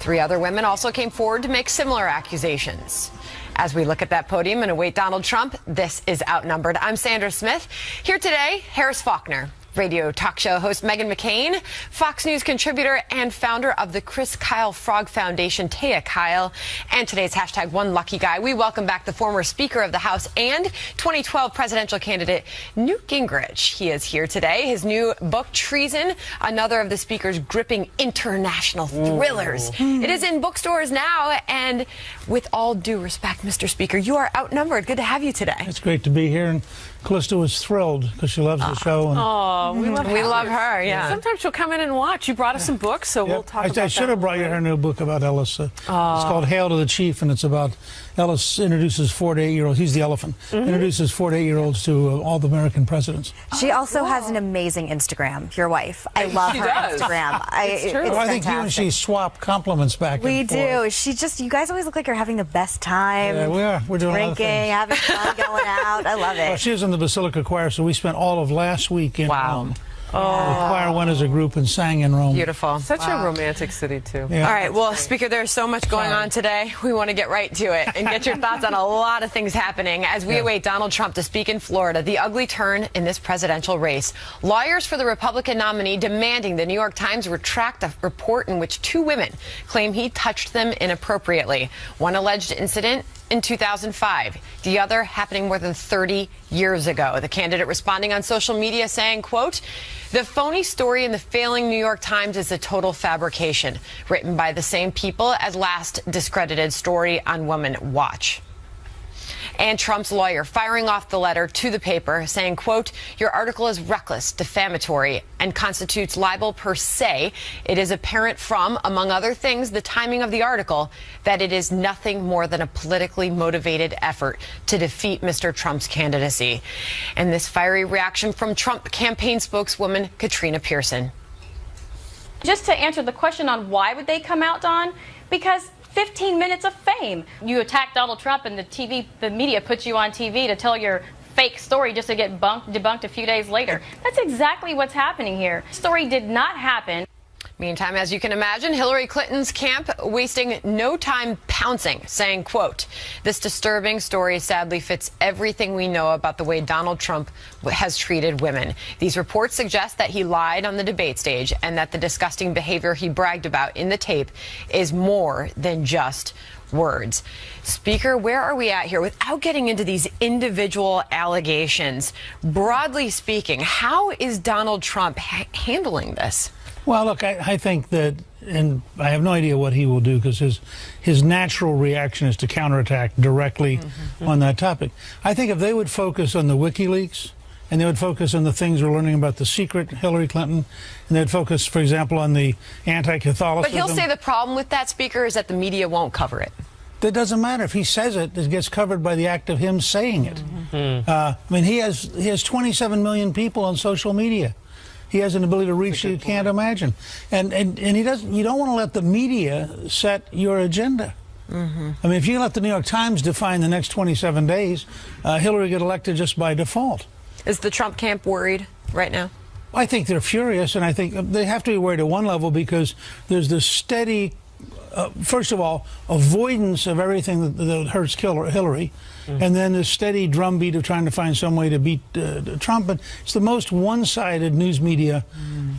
3 other women also came forward to make similar accusations. As we look at that podium and await Donald Trump, this is Outnumbered. I'm Sandra Smith. Here today, Harris Faulkner, radio talk show host Meghan McCain, Fox News contributor and founder of the Chris Kyle Frog Foundation, Taya Kyle, and today's hashtag One Lucky Guy. We welcome back the former Speaker of the House and 2012 presidential candidate Newt Gingrich. He is here today. His new book, Treason, another of the Speaker's gripping international thrillers. It is in bookstores now, and with all due respect, Mr. Speaker, you are outnumbered. Good to have you today. It's great to be here, and Callista was thrilled because she loves the show. And we love her, yeah. Sometimes she'll come in and watch. You brought us some books, so we'll talk about that. I should have brought you her new book about Ellis. It's called Hail to the Chief, and it's about Ellis introduces 4 to 8-year-olds. He's the elephant. Introduces 4 to 8-year-olds to all the American presidents. She also has an amazing Instagram, your wife. I love her Instagram. It's true. It's I think you and she swap compliments back and forth. We do. She just, you guys always look like you're having the best time. Yeah, we are. We're doing drinking, having fun, going out. I love it. Well, she was in the Basilica Choir, so we spent all of last week in Rome. The choir went as a group and sang in Rome. Beautiful. Such a romantic city, too. Yeah. All right, well, Speaker, there's so much going on today. We want to get right to it and get your thoughts on a lot of things happening as we await Donald Trump to speak in Florida, the ugly turn in this presidential race. Lawyers for the Republican nominee demanding the New York Times retract a report in which 2 women claim he touched them inappropriately. One alleged incident in 2005, the other happening more than 30 years ago. The candidate responding on social media saying, quote, "The phony story in the failing New York Times is a total fabrication, written by the same people as last discredited story on Woman Watch." And Trump's lawyer firing off the letter to the paper saying, quote, "Your article is reckless, defamatory, and constitutes libel per se. It is apparent from, among other things, the timing of the article, that it is nothing more than a politically motivated effort to defeat Mr. Trump's candidacy." And this fiery reaction from Trump campaign spokeswoman Katrina Pearson. Just to answer the question on why would they come out, Don, because 15 minutes of fame. You attack Donald Trump and the media puts you on TV to tell your fake story just to get debunked a few days later. That's exactly what's happening here. Story did not happen. Meantime, as you can imagine, Hillary Clinton's camp wasting no time pouncing, saying, quote, "This disturbing story sadly fits everything we know about the way Donald Trump has treated women. These reports suggest that he lied on the debate stage and that the disgusting behavior he bragged about in the tape is more than just words." Speaker, where are we at here? Without getting into these individual allegations, broadly speaking, how is Donald Trump handling this? Well, look, I think that, and I have no idea what he will do because his natural reaction is to counterattack directly on that topic. I think if they would focus on the WikiLeaks and they would focus on the things we're learning about the secret Hillary Clinton, and they'd focus, for example, on the anti-Catholicism. But he'll say the problem with that, Speaker, is that the media won't cover it. That doesn't matter. If he says it, it gets covered by the act of him saying it. I mean, he has 27 million people on social media. He has an ability to reach you can't imagine, and he doesn't. You don't want to let the media set your agenda. I mean, if you let the New York Times define the next 27 days, Hillary get elected just by default. Is the Trump camp worried right now? I think they're furious, and I think they have to be worried at one level because there's this steady, first of all, avoidance of everything that hurts Hillary. And then this steady drumbeat of trying to find some way to beat Trump. But it's the most one-sided news media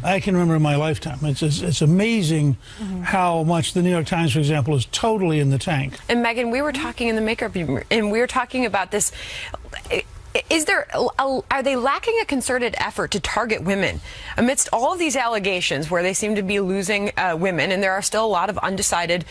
I can remember in my lifetime. It's amazing how much the New York Times, for example, is totally in the tank. And Meghan, we were talking in the makeup room, and we were talking about this. Are they lacking a concerted effort to target women amidst all of these allegations where they seem to be losing women, and there are still a lot of undecided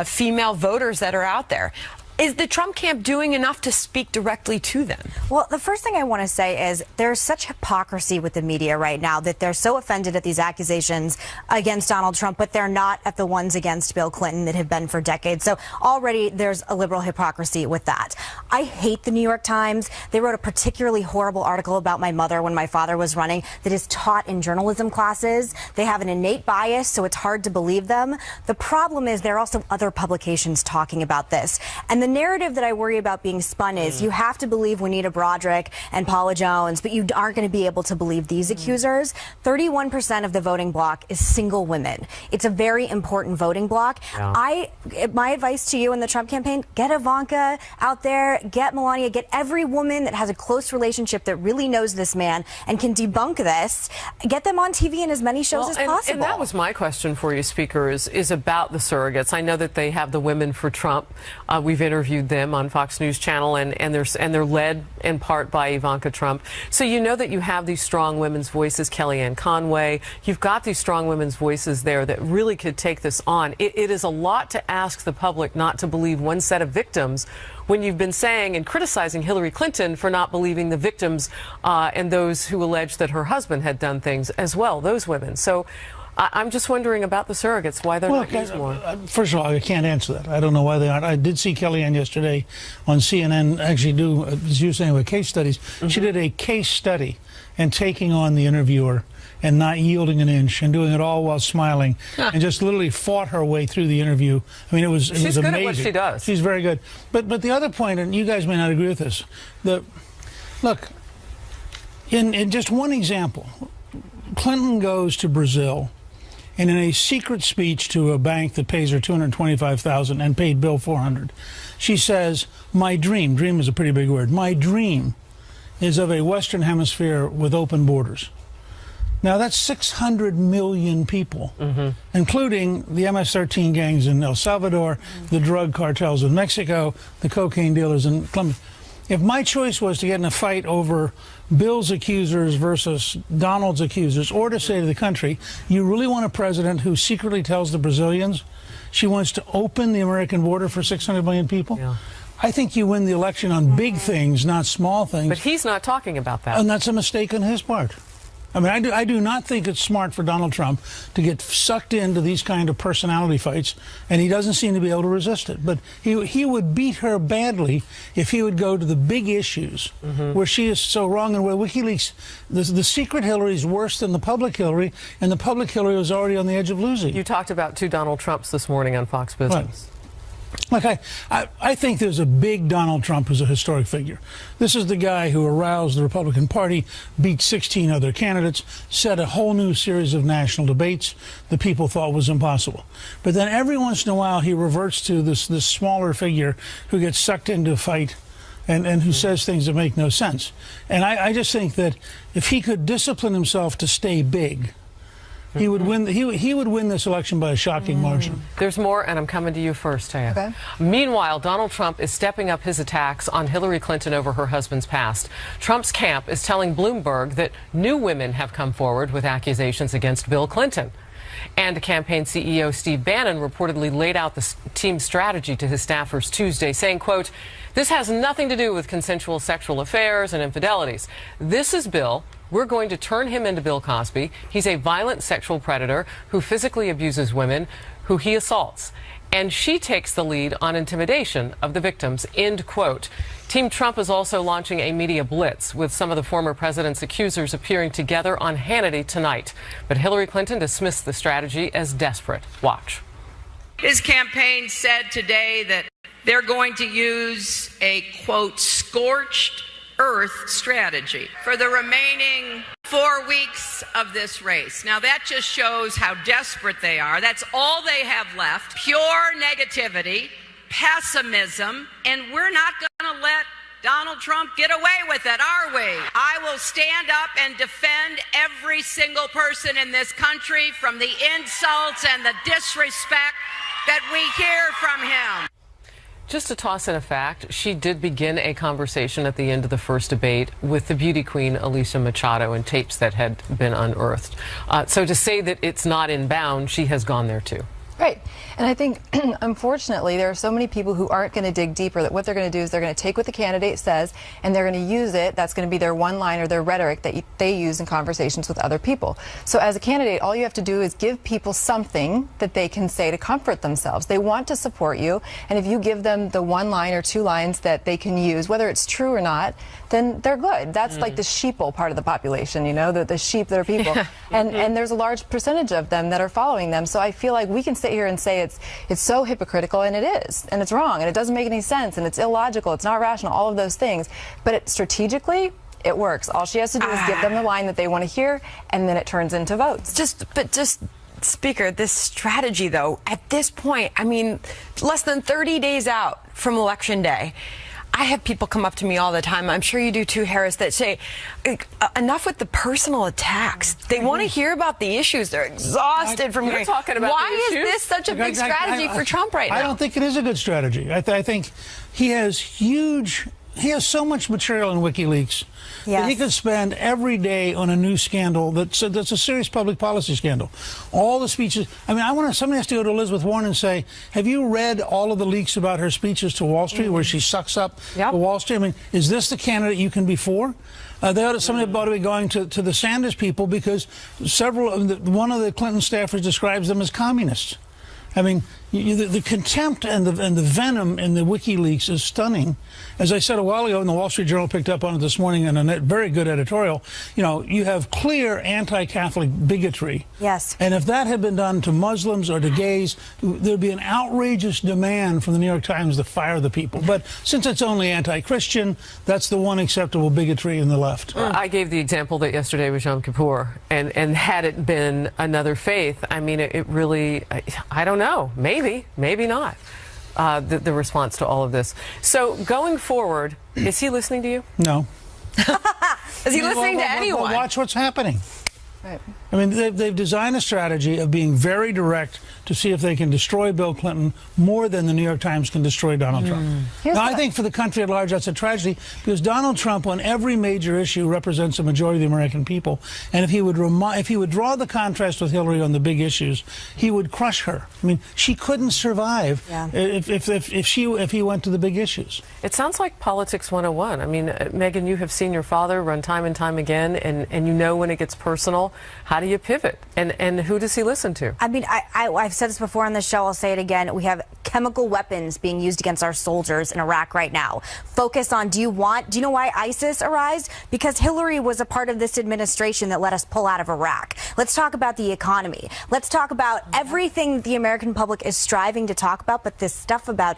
female voters that are out there? Is the Trump camp doing enough to speak directly to them? Well, the first thing I want to say is there's such hypocrisy with the media right now that they're so offended at these accusations against Donald Trump, but they're not at the ones against Bill Clinton that have been for decades. So already there's a liberal hypocrisy with that. I hate the New York Times. They wrote a particularly horrible article about my mother when my father was running that is taught in journalism classes. They have an innate bias, so it's hard to believe them. The problem is there are also other publications talking about this. And the the narrative that I worry about being spun is you have to believe Juanita Broderick and Paula Jones, but you aren't going to be able to believe these accusers. 31% of the voting bloc is single women. It's a very important voting bloc. Yeah. My advice to you in the Trump campaign, get Ivanka out there, get Melania, get every woman that has a close relationship that really knows this man and can debunk this, get them on TV in as many shows as possible. And that was my question for you, Speaker, is about the surrogates. I know that they have the Women for Trump. We've interviewed them on Fox News Channel, and they're led in part by Ivanka Trump. So you know that you have these strong women's voices, Kellyanne Conway. You've got these strong women's voices there that really could take this on. It is a lot to ask the public not to believe one set of victims when you've been saying and criticizing Hillary Clinton for not believing the victims and those who allege that her husband had done things as well, those women. So I'm just wondering about the surrogates, why they're not used more. First of all, I can't answer that. I don't know why they aren't. I did see Kellyanne yesterday on CNN actually do, as you were saying, with case studies. She did a case study and taking on the interviewer and not yielding an inch and doing it all while smiling and just literally fought her way through the interview. I mean, it was amazing. She's good at what she does. She's very good. But the other point, and you guys may not agree with this, look, in just one example, Clinton goes to Brazil, and in a secret speech to a bank that pays her $225,000 and paid Bill $400, she says, "My dream is a pretty big word, my dream is of a Western Hemisphere with open borders." Now, that's 600 million people, including the MS-13 gangs in El Salvador, the drug cartels in Mexico, the cocaine dealers in Colombia. If my choice was to get in a fight over Bill's accusers versus Donald's accusers, or to say to the country, you really want a president who secretly tells the Brazilians she wants to open the American border for 600 million people? Yeah. I think you win the election on big things, not small things. But he's not talking about that. And that's a mistake on his part. I mean, I do not think it's smart for Donald Trump to get sucked into these kind of personality fights, and he doesn't seem to be able to resist it. But he would beat her badly if he would go to the big issues where she is so wrong. And where WikiLeaks, the secret Hillary is worse than the public Hillary, and the public Hillary was already on the edge of losing. You talked about two Donald Trumps this morning on Fox Business. Right. Like I think there's a big Donald Trump who's a historic figure. This is the guy who aroused the Republican Party, beat 16 other candidates, set a whole new series of national debates that people thought was impossible. But then every once in a while he reverts to this smaller figure who gets sucked into a fight and who says things that make no sense. And I just think that if he could discipline himself to stay big, he would win. He would win this election by a shocking margin. There's more, and I'm coming to you first, Taya. Okay. Meanwhile, Donald Trump is stepping up his attacks on Hillary Clinton over her husband's past. Trump's camp is telling Bloomberg that new women have come forward with accusations against Bill Clinton. And campaign CEO Steve Bannon reportedly laid out the team's strategy to his staffers Tuesday, saying, quote, "This has nothing to do with consensual sexual affairs and infidelities. This is Bill. We're going to turn him into Bill Cosby. He's a violent sexual predator who physically abuses women, who he assaults. And she takes the lead on intimidation of the victims," end quote. Team Trump is also launching a media blitz with some of the former president's accusers appearing together on Hannity tonight. But Hillary Clinton dismissed the strategy as desperate. Watch. His campaign said today that they're going to use a, quote, scorched earth strategy for the remaining 4 weeks of this race. Now that just shows how desperate they are. That's all they have left. Pure negativity, pessimism, and we're not going to let Donald Trump get away with it, are we? I will stand up and defend every single person in this country from the insults and the disrespect that we hear from him. Just to toss in a fact, she did begin a conversation at the end of the first debate with the beauty queen Alicia Machado and tapes that had been unearthed. So to say that it's not inbound, she has gone there too. Right. And I think, unfortunately, there are so many people who aren't going to dig deeper, that what they're going to do is they're going to take what the candidate says and they're going to use it. That's going to be their one line or their rhetoric that they use in conversations with other people. So as a candidate, all you have to do is give people something that they can say to comfort themselves. They want to support you. And if you give them the one line or two lines that they can use, whether it's true or not, then they're good. That's like the sheeple part of the population, you know, the sheep that are people. And there's a large percentage of them that are following them. So I feel like we can say sit here and say it's so hypocritical, and it is, and it's wrong, and it doesn't make any sense, and it's illogical, it's not rational, all of those things. But strategically, it works. All she has to do is give them the line that they want to hear, and then it turns into votes. Speaker, this strategy, though, at this point, I mean, less than 30 days out from Election Day, I have people come up to me all the time, I'm sure you do too, Harris, that say, enough with the personal attacks. They want to hear about the issues. They're exhausted from hearing. Talking about Why the is this such a big strategy for Trump right now? I don't think it is a good strategy. I think he has so much material in WikiLeaks that he could spend every day on a new scandal that's a serious public policy scandal. All the speeches. I mean, somebody has to go to Elizabeth Warren and say, have you read all of the leaks about her speeches to Wall Street where she sucks up the Wall Street? I mean, is this the candidate you can be for? Somebody ought to be going to the Sanders people because one of the Clinton staffers describes them as communists. I mean, the contempt and the venom in the WikiLeaks is stunning. As I said a while ago, and the Wall Street Journal picked up on it this morning in a very good editorial, you have clear anti-Catholic bigotry. Yes. And if that had been done to Muslims or to gays, there'd be an outrageous demand from the New York Times to fire the people. But since it's only anti-Christian, that's the one acceptable bigotry in the left. I gave the example that yesterday was Yom Kippur, and had it been another faith, I mean, it really, I don't know, maybe not. The response to all of this. So going forward, is he listening to you? No. Is he listening to anyone? Watch what's happening. Right. I mean, they've designed a strategy of being very direct to see if they can destroy Bill Clinton more than the New York Times can destroy Donald Trump. Now, I think for the country at large, that's a tragedy because Donald Trump, on every major issue, represents a majority of the American people. And if he would draw the contrast with Hillary on the big issues, he would crush her. I mean, she couldn't survive if he went to the big issues. It sounds like Politics 101. I mean, Megan, you have seen your father run time and time again, and you know when it gets personal. How do you pivot? And who does he listen to? I mean, I've said this before on the show. I'll say it again. We have chemical weapons being used against our soldiers in Iraq right now. Focus on, do you know why ISIS arose? Because Hillary was a part of this administration that let us pull out of Iraq. Let's talk about the economy. Let's talk about everything the American public is striving to talk about, but this stuff about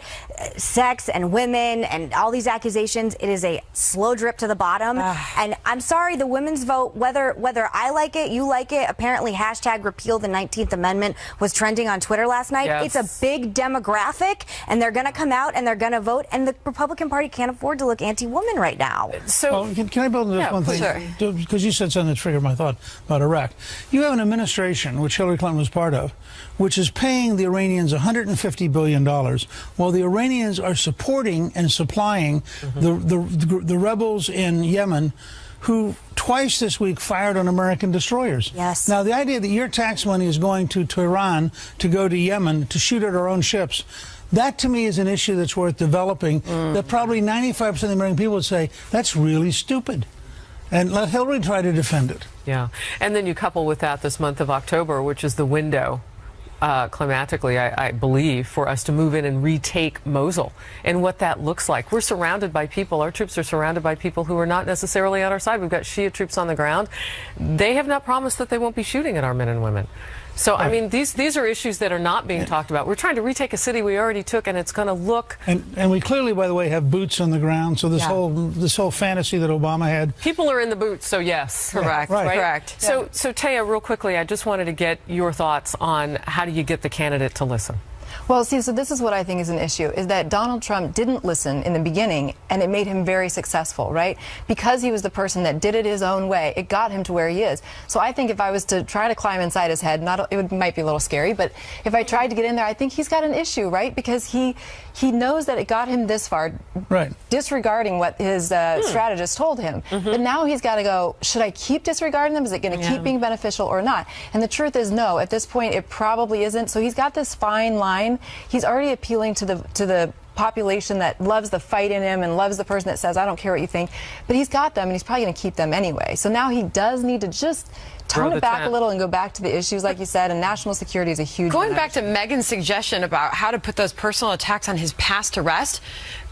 sex and women and all these accusations, it is a slow drip to the bottom. And I'm sorry, the women's vote, whether I like it, you like it, apparently hashtag repeal the 19th Amendment was trending on Twitter last night. Yes. It's a big demographic, and they're going to come out and they're going to vote, and the Republican Party can't afford to look anti-woman right now. So, can I build on this one thing? Because you said something that triggered my thought about Iraq. You have an administration, which Hillary Clinton was part of, which is paying the Iranians $150 billion, while the Iranians are supporting and supplying the rebels in Yemen, who twice this week fired on American destroyers. Yes. Now, the idea that your tax money is going to Iran to go to Yemen to shoot at our own ships, that to me is an issue that's worth developing, that probably 95% of the American people would say, that's really stupid. And let Hillary try to defend it. Yeah. And then you couple with that this month of October, which is the window climatically, I believe, for us to move in and retake Mosul and what that looks like. We're surrounded by people. Our troops are surrounded by people who are not necessarily on our side. We've got Shia troops on the ground. They have not promised that they won't be shooting at our men and women. So, I mean, these are issues that are not being talked about. We're trying to retake a city we already took, and it's going to look... And we clearly, by the way, have boots on the ground, so this whole fantasy that Obama had... People are in the boots, so yes. Correct. Right. Correct. So Taya, real quickly, I just wanted to get your thoughts on how do you get the candidate to listen? Well, see, so this is what I think is an issue, is that Donald Trump didn't listen in the beginning, and it made him very successful, right? Because he was the person that did it his own way, it got him to where he is. So I think if I was to try to climb inside his head, might be a little scary, but if I tried to get in there, I think he's got an issue, right? Because he knows that it got him this far, right, disregarding what his strategist told him. But now he's got to go, should I keep disregarding them? Is it going to keep being beneficial or not? And the truth is no. At this point, it probably isn't. So he's got this fine line. He's already appealing to the population that loves the fight in him and loves the person that says, I don't care what you think. But he's got them, and he's probably going to keep them anyway. So now he does need to just tone it back a little and go back to the issues, like you said, and national security is a huge Going back to Megan's suggestion about how to put those personal attacks on his past to rest,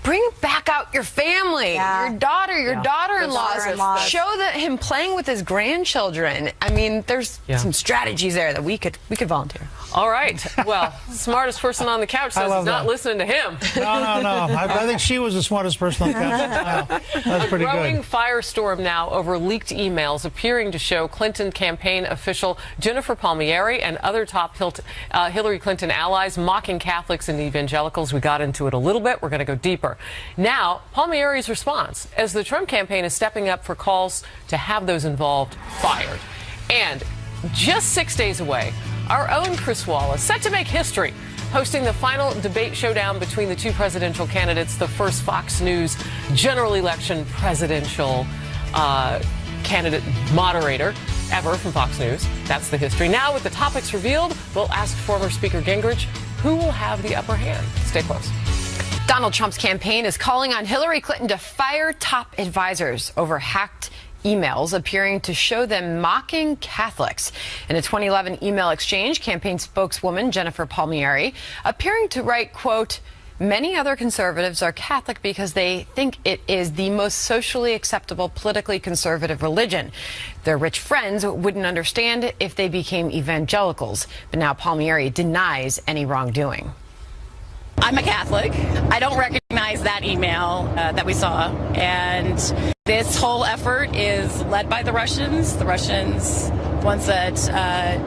bring back out your family, your daughter, your daughter-in-law. Show that him playing with his grandchildren. I mean, there's some strategies there that we could volunteer. All right. Well, smartest person on the couch says he's not listening to him. No. I think she was the smartest person on the couch. Wow. That's pretty good. A growing firestorm now over leaked emails appearing to show Clinton campaign official Jennifer Palmieri and other top Hillary Clinton allies mocking Catholics and evangelicals. We got into it a little bit. We're going to go deeper. Now, Palmieri's response as the Trump campaign is stepping up for calls to have those involved fired. And just 6 days away, our own Chris Wallace, set to make history, hosting the final debate showdown between the two presidential candidates, the first Fox News general election presidential candidate moderator ever from Fox News. That's the history. Now, with the topics revealed, we'll ask former Speaker Gingrich who will have the upper hand. Stay close. Donald Trump's campaign is calling on Hillary Clinton to fire top advisors over hacked emails appearing to show them mocking Catholics. In a 2011 email exchange, campaign spokeswoman Jennifer Palmieri appearing to write, quote, "Many other conservatives are Catholic because they think it is the most socially acceptable, politically conservative religion. Their rich friends wouldn't understand if they became evangelicals." But now Palmieri denies any wrongdoing. I'm a Catholic. I don't recognize that email that we saw. And this whole effort is led by the Russians. The Russians, ones that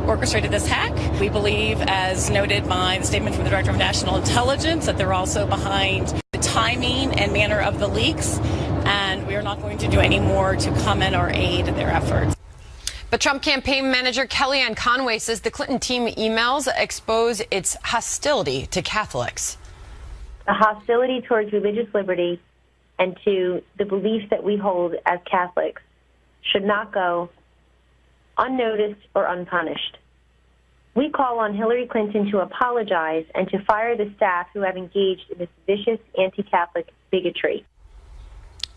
orchestrated this hack. We believe, as noted by the statement from the Director of National Intelligence, that they're also behind the timing and manner of the leaks. And we are not going to do any more to comment or aid their efforts. But Trump campaign manager Kellyanne Conway says the Clinton team emails expose its hostility to Catholics. A hostility towards religious liberty and to the beliefs that we hold as Catholics should not go unnoticed or unpunished. We call on Hillary Clinton to apologize and to fire the staff who have engaged in this vicious anti-Catholic bigotry.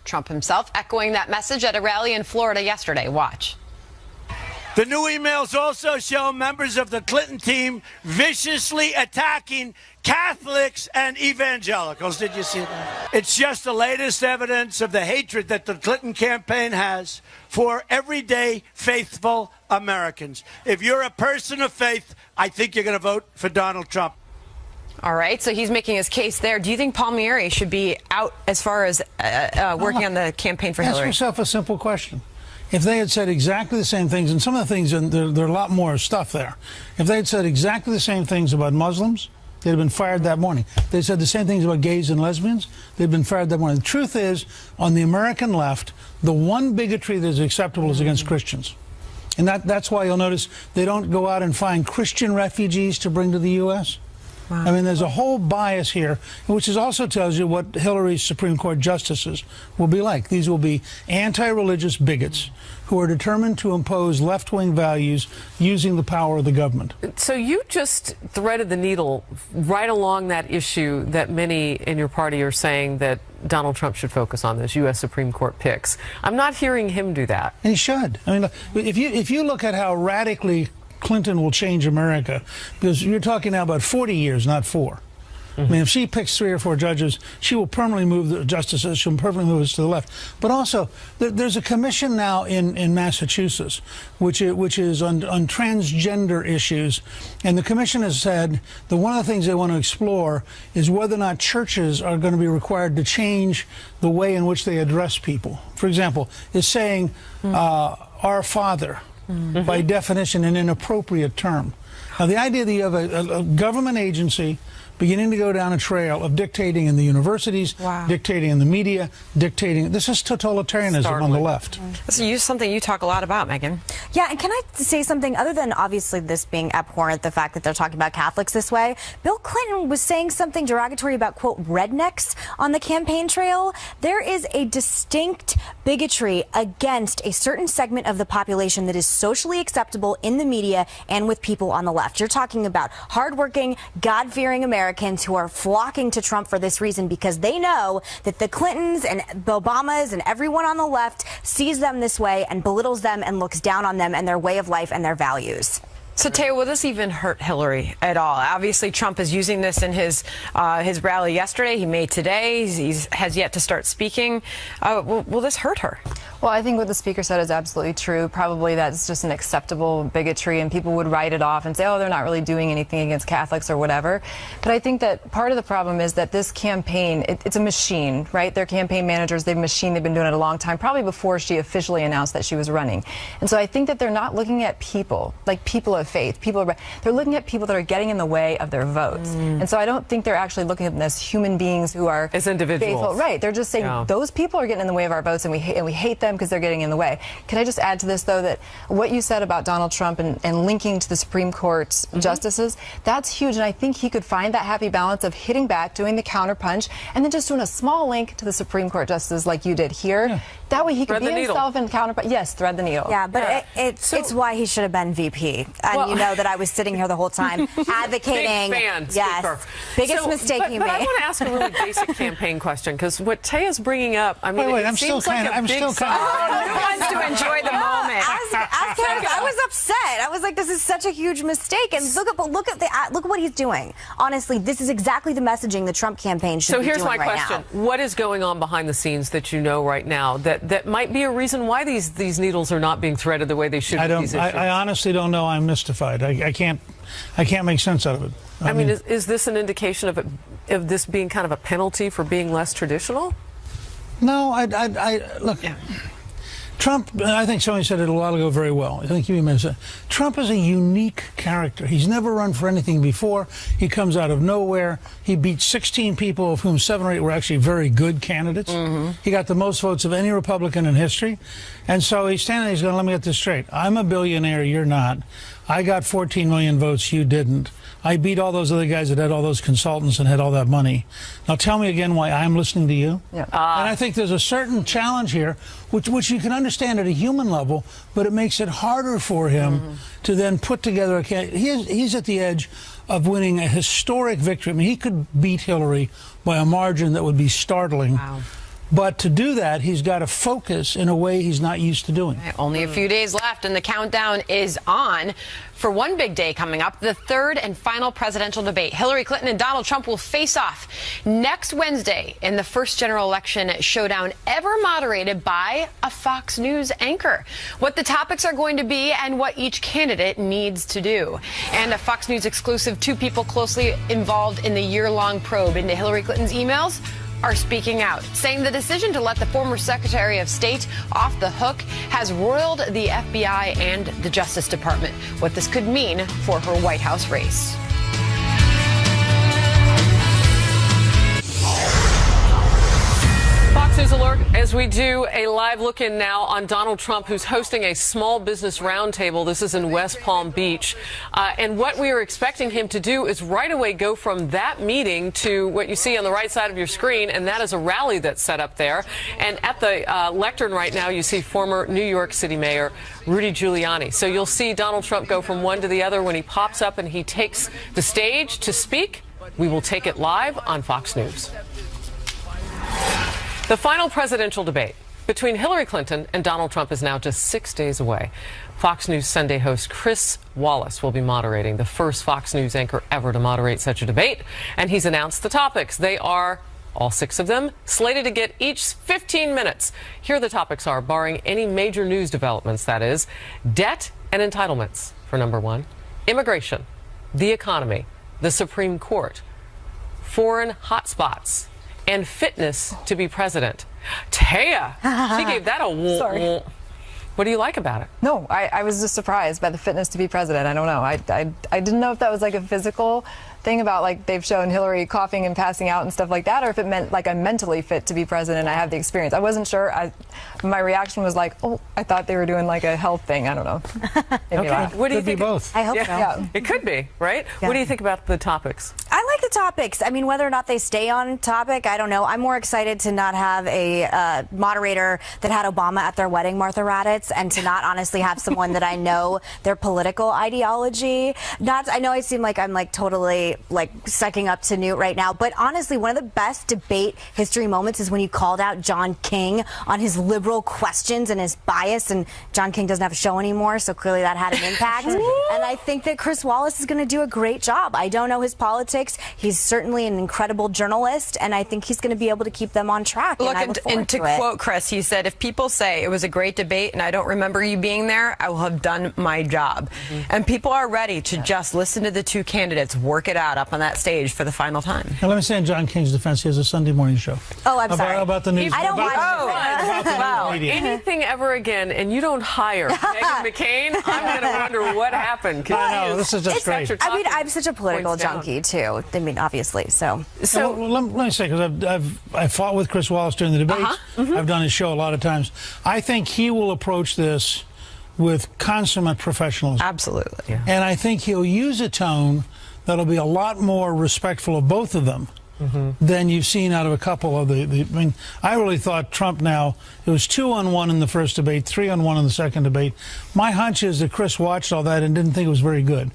Trump himself echoing that message at a rally in Florida yesterday. Watch. The new emails also show members of the Clinton team viciously attacking Catholics and evangelicals. Did you see that? It's just the latest evidence of the hatred that the Clinton campaign has for everyday faithful Americans. If you're a person of faith, I think you're going to vote for Donald Trump. All right, so he's making his case there. Do you think Palmieri should be out as far as working on the campaign for Hillary? Ask yourself a simple question. If they had said exactly the same things, and some of the things, and there are a lot more stuff there. If they had said exactly the same things about Muslims, they'd have been fired that morning. If they said the same things about gays and lesbians, they'd been fired that morning. The truth is, on the American left, the one bigotry that is acceptable is against Christians. And that's why you'll notice they don't go out and find Christian refugees to bring to the U.S. Wow. I mean, there's a whole bias here, which also tells you what Hillary's Supreme Court justices will be like. These will be anti-religious bigots who are determined to impose left-wing values using the power of the government. So you just threaded the needle right along that issue that many in your party are saying that Donald Trump should focus on, those U.S. Supreme Court picks. I'm not hearing him do that. And he should. I mean, if you look at how radically Clinton will change America, because you're talking now about 40 years, not 4. I mean, if she picks 3 or 4 judges, she will permanently move the justices, she'll permanently move us to the left. But also, there's a commission now in Massachusetts, which is on transgender issues. And the commission has said that one of the things they want to explore is whether or not churches are going to be required to change the way in which they address people. For example, is saying, our Father, by definition, an inappropriate term. Now, the idea that you have a government agency beginning to go down a trail of dictating in the universities, dictating in the media, dictating. This is totalitarianism on the left. This is something you talk a lot about, Megan. Yeah, and can I say something other than obviously this being abhorrent, the fact that they're talking about Catholics this way? Bill Clinton was saying something derogatory about, quote, rednecks on the campaign trail. There is a distinct bigotry against a certain segment of the population that is socially acceptable in the media and with people on the left. You're talking about hardworking, God-fearing Americans who are flocking to Trump for this reason because they know that the Clintons and the Obamas and everyone on the left sees them this way and belittles them and looks down on them and their way of life and their values. So, Taya, will this even hurt Hillary at all? Obviously, Trump is using this in his rally yesterday. He made today. He has yet to start speaking. Will this hurt her? Well, I think what the speaker said is absolutely true. Probably that's just an acceptable bigotry, and people would write it off and say, oh, they're not really doing anything against Catholics or whatever. But I think that part of the problem is that this campaign, it's a machine, right? They're campaign managers. They've been doing it a long time, probably before she officially announced that she was running. And so I think that they're not looking at people, like people of faith. They're looking at people that are getting in the way of their votes. And so I don't think they're actually looking at them as human beings who are as individuals. Faithful. Right. They're just saying those people are getting in the way of our votes, and we hate them because they're getting in the way. Can I just add to this, though, that what you said about Donald Trump and linking to the Supreme Court justices, that's huge. And I think he could find that happy balance of hitting back, doing the counterpunch, and then just doing a small link to the Supreme Court justices like you did here. Yeah. That way he could be himself and counterpunch. Yes, thread the needle. Yeah, but it's why he should have been VP. And you know that I was sitting here the whole time advocating. Big fan, yes, biggest mistake he made. But I want to ask a really basic campaign question, because what Taya's bringing up, I mean, I'm still kind of. Who wants to enjoy the moment? I was upset. I was like, this is such a huge mistake. And look what he's doing. Honestly, this is exactly the messaging the Trump campaign should be doing right now. So here's my question: what is going on behind the scenes that you know right now that might be a reason why these needles are not being threaded the way they should? I honestly don't know. I'm mystified. I can't make sense out of it. I mean, is this an indication of this being kind of a penalty for being less traditional? No, look. Yeah. Trump, I think somebody said it a while ago very well. I think you mentioned it. Trump is a unique character. He's never run for anything before. He comes out of nowhere. He beat 16 people, of whom 7 or 8 were actually very good candidates. He got the most votes of any Republican in history. And so he's standing there, he's going, let me get this straight. I'm a billionaire, you're not. I got 14 million votes, you didn't. I beat all those other guys that had all those consultants and had all that money. Now tell me again why I'm listening to you. Yeah. And I think there's a certain challenge here, which you can understand at a human level, but it makes it harder for him to then put together a candidate. He's at the edge of winning a historic victory. I mean, he could beat Hillary by a margin that would be startling. Wow. But to do that, he's got to focus in a way he's not used to doing. Only a few days left, and the countdown is on for one big day coming up, the third and final presidential debate. Hillary Clinton and Donald Trump will face off next Wednesday in the first general election showdown ever moderated by a Fox News anchor. What the topics are going to be and what each candidate needs to do. And a Fox News exclusive, 2 people closely involved in the year-long probe into Hillary Clinton's emails are speaking out, saying the decision to let the former Secretary of State off the hook has roiled the FBI and the Justice Department. What this could mean for her White House race. Fox News Alert, as we do a live look-in now on Donald Trump, who's hosting a small business roundtable. This is in West Palm Beach. And what we are expecting him to do is right away go from that meeting to what you see on the right side of your screen, and that is a rally that's set up there. And at the lectern right now, you see former New York City Mayor Rudy Giuliani. So you'll see Donald Trump go from one to the other when he pops up and he takes the stage to speak. We will take it live on Fox News. The final presidential debate between Hillary Clinton and Donald Trump is now just 6 days away. Fox News Sunday host Chris Wallace will be moderating, the first Fox News anchor ever to moderate such a debate. And he's announced the topics. They are, all 6 of them, slated to get each 15 minutes. Here the topics are, barring any major news developments, that is, debt and entitlements for number 1, immigration, the economy, the Supreme Court, foreign hotspots, and fitness to be president. Taya, she gave that a Sorry. What do you like about it? No, I was just surprised by the fitness to be president. I don't know. I didn't know if that was like a physical thing about, like, they've shown Hillary coughing and passing out and stuff like that, or if it meant like I'm mentally fit to be president. I have the experience. I wasn't sure. My reaction was like, oh, I thought they were doing like a health thing. I don't know. Okay. What do you think? Be both. I hope so. Yeah. It could be, right? Yeah. What do you think about the topics? I like the topics. I mean, whether or not they stay on topic, I don't know. I'm more excited to not have a moderator that had Obama at their wedding, Martha Raddatz, and to not honestly have someone that I know their political ideology. I know I seem like I'm like totally like sucking up to Newt right now, but honestly, one of the best debate history moments is when you called out John King on his liberal questions and his bias, and John King doesn't have a show anymore, so clearly that had an impact. And I think that Chris Wallace is going to do a great job. I don't know his politics. He's certainly an incredible journalist, and I think he's going to be able to keep them on track. Look, and to quote Chris, he said, if people say it was a great debate and I don't remember you being there, I will have done my job. And people are ready to just listen to the two candidates work it out up on that stage for the final time. Now, let me say in John King's defense, he has a Sunday morning show. Oh, I'm sorry. About the news. I don't watch Wow. Anything ever again, and you don't hire Meghan McCain, I'm going to wonder what happened. I know, this is just great. I mean, I'm such a political junkie, too. I mean, obviously, so. Well, let me say, because I've fought with Chris Wallace during the debates. I've done his show a lot of times. I think he will approach this with consummate professionalism. Absolutely. Yeah. And I think he'll use a tone that'll be a lot more respectful of both of them than you've seen out of a couple of the I mean, I really thought Trump now, it was 2-on-1 in the first debate, 3-on-1 in the second debate. My hunch is that Chris watched all that and didn't think it was very good.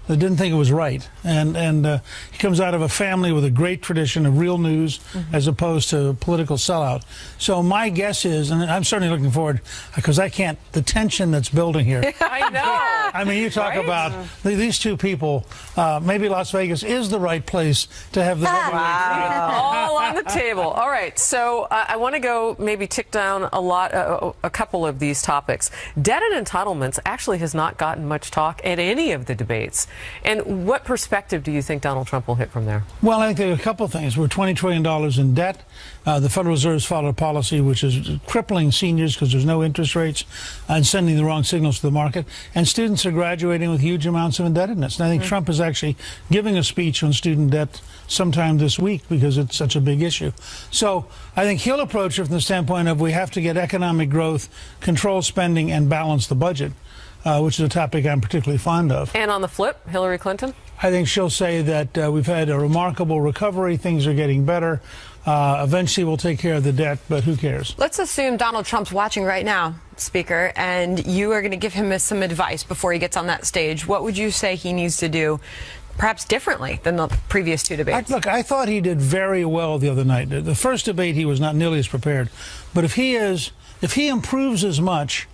They didn't think it was right. And he comes out of a family with a great tradition of real news as opposed to political sellout. So my guess is, and I'm certainly looking forward, because I can't, the tension that's building here. I know. I mean, you talk about these two people, maybe Las Vegas is the right place to have the all on the table. All right, so I want to go maybe tick down a couple of these topics. Debt and entitlements actually has not gotten much talk at any of the debates. And what perspective do you think Donald Trump will hit from there? Well, I think there are a couple of things. We're $20 trillion in debt. The Federal Reserve's followed a policy which is crippling seniors because there's no interest rates and sending the wrong signals to the market. And students are graduating with huge amounts of indebtedness. And I think Trump is actually giving a speech on student debt sometime this week because it's such a big issue. So I think he'll approach it from the standpoint of we have to get economic growth, control spending, and balance the budget. Which is a topic I'm particularly fond of. And on the flip, Hillary Clinton? I think she'll say that we've had a remarkable recovery, things are getting better. Eventually we'll take care of the debt, but who cares? Let's assume Donald Trump's watching right now, Speaker, and you are going to give him some advice before he gets on that stage. What would you say he needs to do perhaps differently than the previous two debates? Look, I thought he did very well the other night. The first debate he was not nearly as prepared. But if he improves as much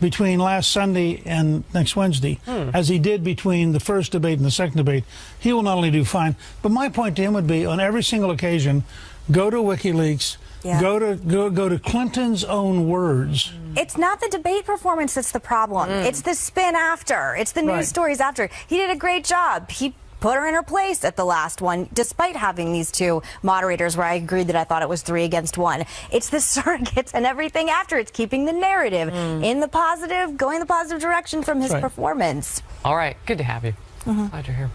between last Sunday and next Wednesday, as he did between the first debate and the second debate, he will not only do fine, but my point to him would be, on every single occasion, go to WikiLeaks, go to Clinton's own words. It's not the debate performance that's the problem. It's the spin after. It's the news stories after. He did a great job. He put her in her place at the last one, despite having these two moderators where I agreed that I thought it was 3 against 1. It's the surrogates and everything after. It's keeping the narrative in the positive, going the positive direction from his performance. All right. Good to have you. Glad you're here.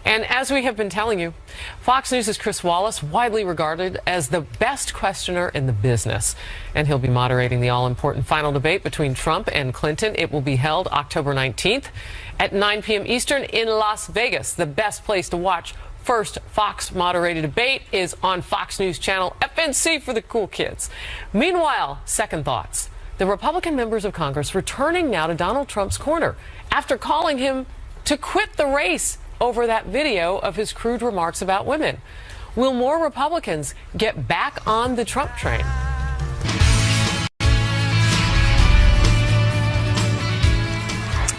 And as we have been telling you, Fox News' Chris Wallace, widely regarded as the best questioner in the business. And he'll be moderating the all-important final debate between Trump and Clinton. It will be held October 19th at 9 p.m. Eastern in Las Vegas. The best place to watch first Fox-moderated debate is on Fox News Channel FNC for the cool kids. Meanwhile, second thoughts. The Republican members of Congress returning now to Donald Trump's corner after calling him to quit the race over that video of his crude remarks about women. Will more Republicans get back on the Trump train?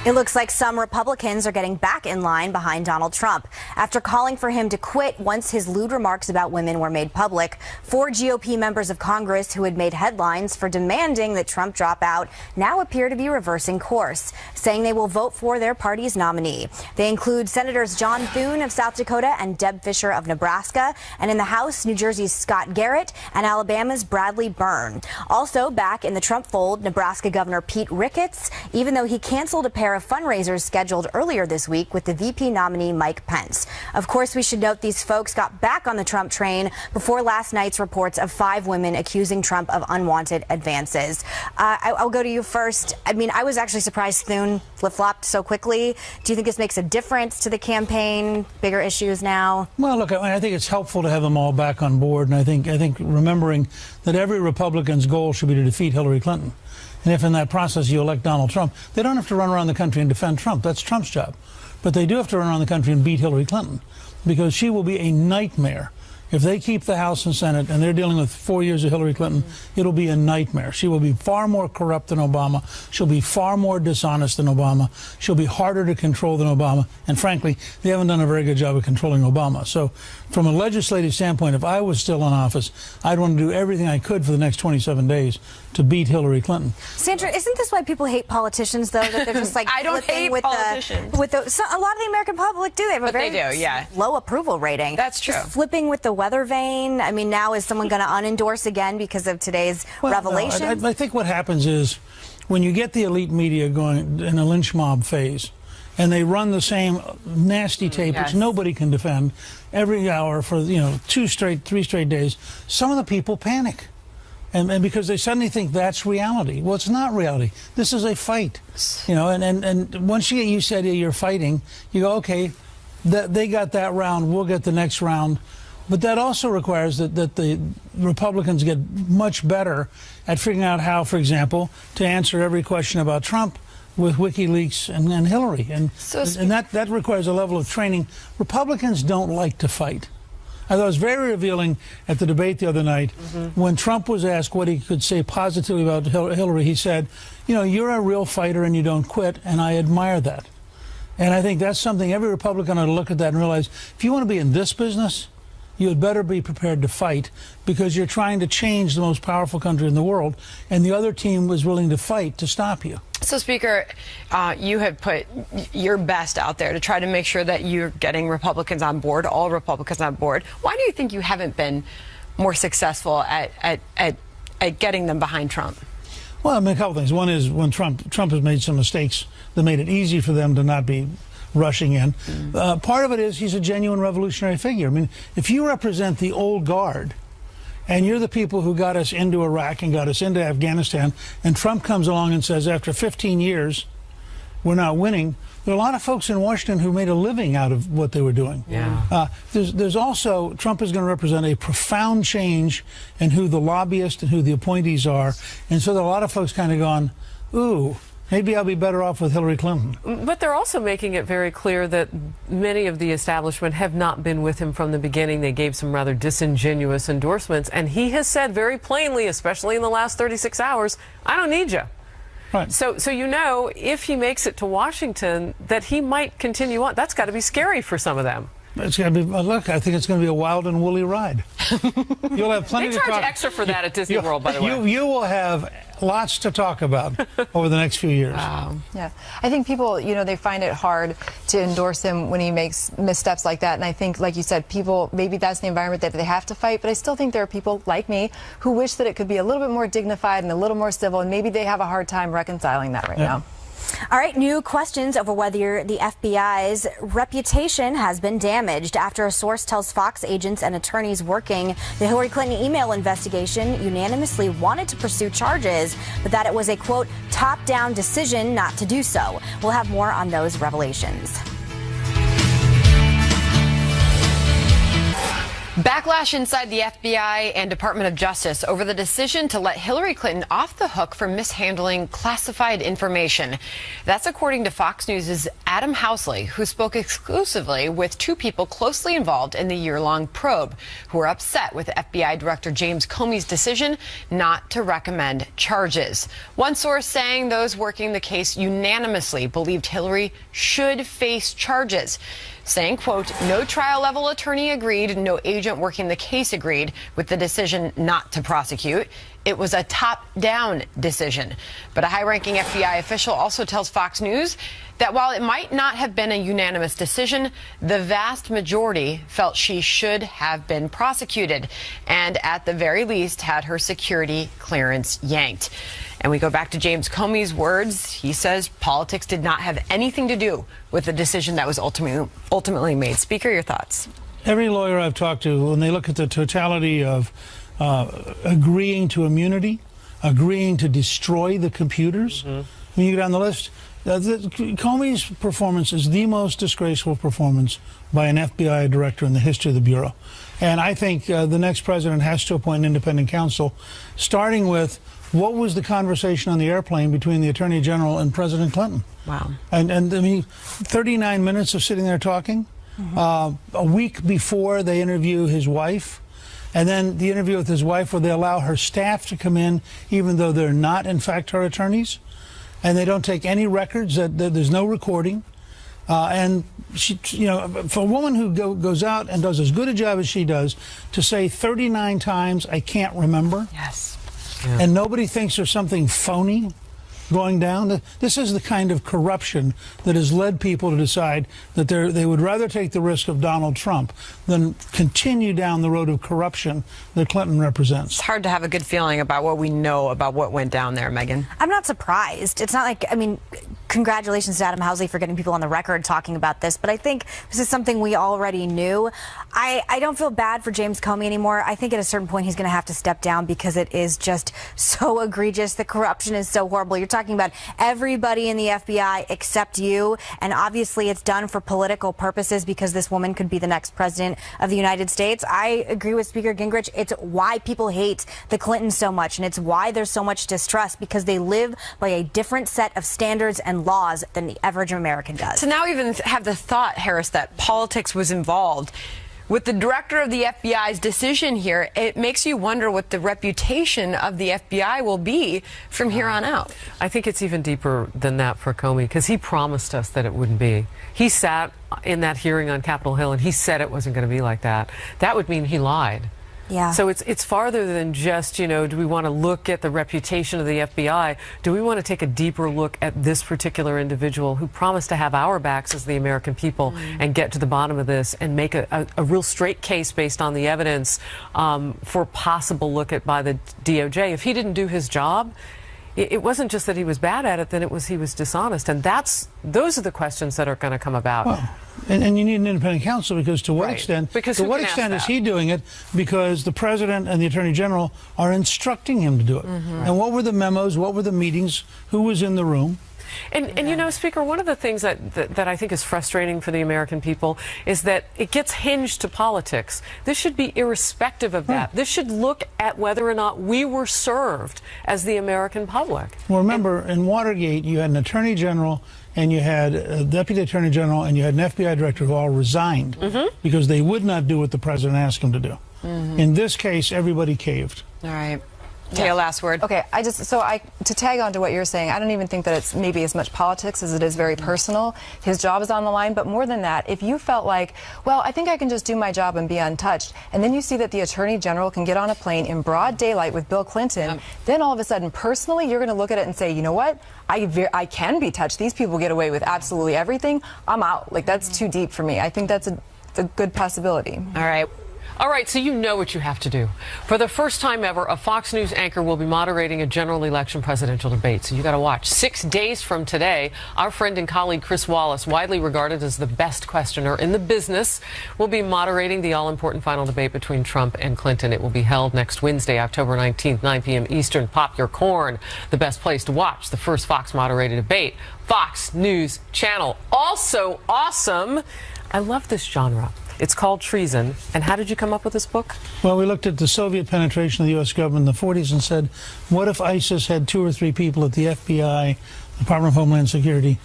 It looks like some Republicans are getting back in line behind Donald Trump. After calling for him to quit once his lewd remarks about women were made public, 4 GOP members of Congress who had made headlines for demanding that Trump drop out now appear to be reversing course, saying they will vote for their party's nominee. They include Senators John Thune of South Dakota and Deb Fischer of Nebraska, and in the House, New Jersey's Scott Garrett and Alabama's Bradley Byrne. Also back in the Trump fold, Nebraska Governor Pete Ricketts, even though he canceled a pair of fundraisers scheduled earlier this week with the VP nominee Mike Pence. Of course, we should note these folks got back on the Trump train before last night's reports of 5 women accusing Trump of unwanted advances. I'll go to you first. I mean, I was actually surprised Thune flip-flopped so quickly. Do you think this makes a difference to the campaign? Bigger issues now? Well, look, I think it's helpful to have them all back on board, and I think remembering that every Republican's goal should be to defeat Hillary Clinton. And if in that process you elect Donald Trump, they don't have to run around the country and defend Trump. That's Trump's job. But they do have to run around the country and beat Hillary Clinton, because she will be a nightmare If they keep the House and Senate, and they're dealing with 4 years of Hillary Clinton, it'll be a nightmare. She will be far more corrupt than Obama. She'll be far more dishonest than Obama. She'll be harder to control than Obama. And frankly, they haven't done a very good job of controlling Obama. So from a legislative standpoint, if I was still in office, I'd want to do everything I could for the next 27 days to beat Hillary Clinton. Sandra, isn't this why people hate politicians, though? That they're just like I don't hate with politicians. a lot of the American public do. They have a very low approval rating. That's true. Just flipping with the weather vane. I mean, now is someone going to unendorse again because of today's revelation? No, I think what happens is when you get the elite media going in a lynch mob phase, and they run the same nasty tape, which nobody can defend, every hour for 3 straight days, some of the people panic. And because they suddenly think that's reality. Well, it's not reality. This is a fight. And once you get used to the idea you're fighting, you go, okay, they got that round, we'll get the next round. But that also requires that the Republicans get much better at figuring out how, for example, to answer every question about Trump with WikiLeaks and Hillary. And that requires a level of training. Republicans don't like to fight. I thought it was very revealing at the debate the other night when Trump was asked what he could say positively about Hillary. He said, you're a real fighter and you don't quit, and I admire that. And I think that's something every Republican ought to look at that and realize, if you want to be in this business, you had better be prepared to fight, because you're trying to change the most powerful country in the world, and the other team was willing to fight to stop you. So, Speaker, you have put your best out there to try to make sure that you're getting Republicans on board, all Republicans on board. Why do you think you haven't been more successful at getting them behind Trump? Well, I mean, a couple things. One is when Trump has made some mistakes that made it easy for them to not be rushing in. Part of it is he's a genuine revolutionary figure. I mean, if you represent the old guard, and you're the people who got us into Iraq and got us into Afghanistan, and Trump comes along and says, after 15 years, we're not winning, there are a lot of folks in Washington who made a living out of what they were doing. There's also, Trump is going to represent a profound change in who the lobbyists and who the appointees are. And so there are a lot of folks kind of gone, ooh, maybe I'll be better off with Hillary Clinton. But they're also making it very clear that many of the establishment have not been with him from the beginning. They gave some rather disingenuous endorsements. And he has said very plainly, especially in the last 36 hours, I don't need you. Right. So if he makes it to Washington, that he might continue on. That's got to be scary for some of them. It's going to be, look, I think it's going to be a wild and woolly ride. You'll have plenty they to talk. charge extra for that at Disney World, by the way. You will have lots to talk about over the next few years. Wow. Yeah. I think people, they find it hard to endorse him when he makes missteps like that. And I think, like you said, people, maybe that's the environment that they have to fight. But I still think there are people like me who wish that it could be a little bit more dignified and a little more civil. And maybe they have a hard time reconciling that right now. All right, new questions over whether the FBI's reputation has been damaged after a source tells Fox agents and attorneys working the Hillary Clinton email investigation unanimously wanted to pursue charges, but that it was a, quote, top-down decision not to do so. We'll have more on those revelations. Backlash inside the FBI and Department of Justice over the decision to let Hillary Clinton off the hook for mishandling classified information. That's according to Fox News' Adam Housley, who spoke exclusively with two people closely involved in the year-long probe, who are upset with FBI Director James Comey's decision not to recommend charges. One source saying those working the case unanimously believed Hillary should face charges, saying, quote, no trial-level attorney agreed, no agent working the case agreed with the decision not to prosecute. It was a top-down decision. But a high-ranking FBI official also tells Fox News that while it might not have been a unanimous decision, the vast majority felt she should have been prosecuted and, at the very least, had her security clearance yanked. And we go back to James Comey's words. He says politics did not have anything to do with the decision that was ultimately made. Speaker, your thoughts? Every lawyer I've talked to, when they look at the totality of agreeing to immunity, agreeing to destroy the computers, when you go down the list, Comey's performance is the most disgraceful performance by an FBI director in the history of the Bureau. And I think the next president has to appoint an independent counsel, starting with what was the conversation on the airplane between the Attorney General and President Clinton? Wow. And I mean, 39 minutes of sitting there talking. A week before, they interview his wife. And then the interview with his wife where they allow her staff to come in, even though they're not, in fact, her attorneys. And they don't take any records. There's no recording. And she, for a woman who goes out and does as good a job as she does, to say 39 times, I can't remember. Yes. Yeah. And nobody thinks there's something phony going down. This is the kind of corruption that has led people to decide that they would rather take the risk of Donald Trump than continue down the road of corruption that Clinton represents. It's hard to have a good feeling about what we know about what went down there, Megan. I'm not surprised. It's not like, I mean, congratulations to Adam Housley for getting people on the record talking about this, but I think this is something we already knew. I don't feel bad for James Comey anymore. I think at a certain point he's going to have to step down because it is just so egregious. The corruption is so horrible. You're talking about everybody in the FBI except you, and obviously it's done for political purposes because this woman could be the next president of the United States. I agree with Speaker Gingrich. It's why people hate the Clintons so much, and it's why there's so much distrust, because they live by a different set of standards and laws than the average American does. To now even have the thought, Harris, that politics was involved with the director of the FBI's decision here, it makes you wonder what the reputation of the FBI will be from here on out. I think it's even deeper than that for Comey, because he promised us that it wouldn't be. He sat in that hearing on Capitol Hill and he said it wasn't going to be like that. That would mean he lied. Yeah. So it's farther than just, do we want to look at the reputation of the FBI? Do we want to take a deeper look at this particular individual who promised to have our backs as the American people and get to the bottom of this and make a real straight case based on the evidence for possible look at by the DOJ? If he didn't do his job, it wasn't just that he was bad at it, then it was he was dishonest. And those are the questions that are going to come about. Well, and you need an independent counsel, because to what extent? Because to what extent is he doing it? Because the president and the attorney general are instructing him to do it. And what were the memos? What were the meetings? Who was in the room? And Speaker, one of the things that I think is frustrating for the American people is that it gets hinged to politics. This should be irrespective of that. This should look at whether or not we were served as the American public. Well, remember, in Watergate, you had an attorney general and you had a deputy attorney general and you had an FBI director who all resigned because they would not do what the president asked them to do. In this case, everybody caved. All right. Taya, last word. Okay, to tag on to what you're saying, I don't even think that it's maybe as much politics as it is very personal. His job is on the line, but more than that, if you felt like, well, I think I can just do my job and be untouched, and then you see that the Attorney General can get on a plane in broad daylight with Bill Clinton, then all of a sudden, personally, you're going to look at it and say, you know what? I can be touched. These people get away with absolutely everything. I'm out. Like, that's too deep for me. I think that's a good possibility. All right. All right, so you know what you have to do. For the first time ever, a Fox News anchor will be moderating a general election presidential debate. So you got to watch. 6 days from today, our friend and colleague Chris Wallace, widely regarded as the best questioner in the business, will be moderating the all-important final debate between Trump and Clinton. It will be held next Wednesday, October 19th, 9 p.m. Eastern. Pop your corn. The best place to watch the first Fox-moderated debate. Fox News Channel. Also awesome. I love this genre. It's called Treason. And how did you come up with this book? Well, we looked at the Soviet penetration of the U.S. government in the 40s and said, what if ISIS had 2 or 3 people at the FBI, Department of Homeland Security,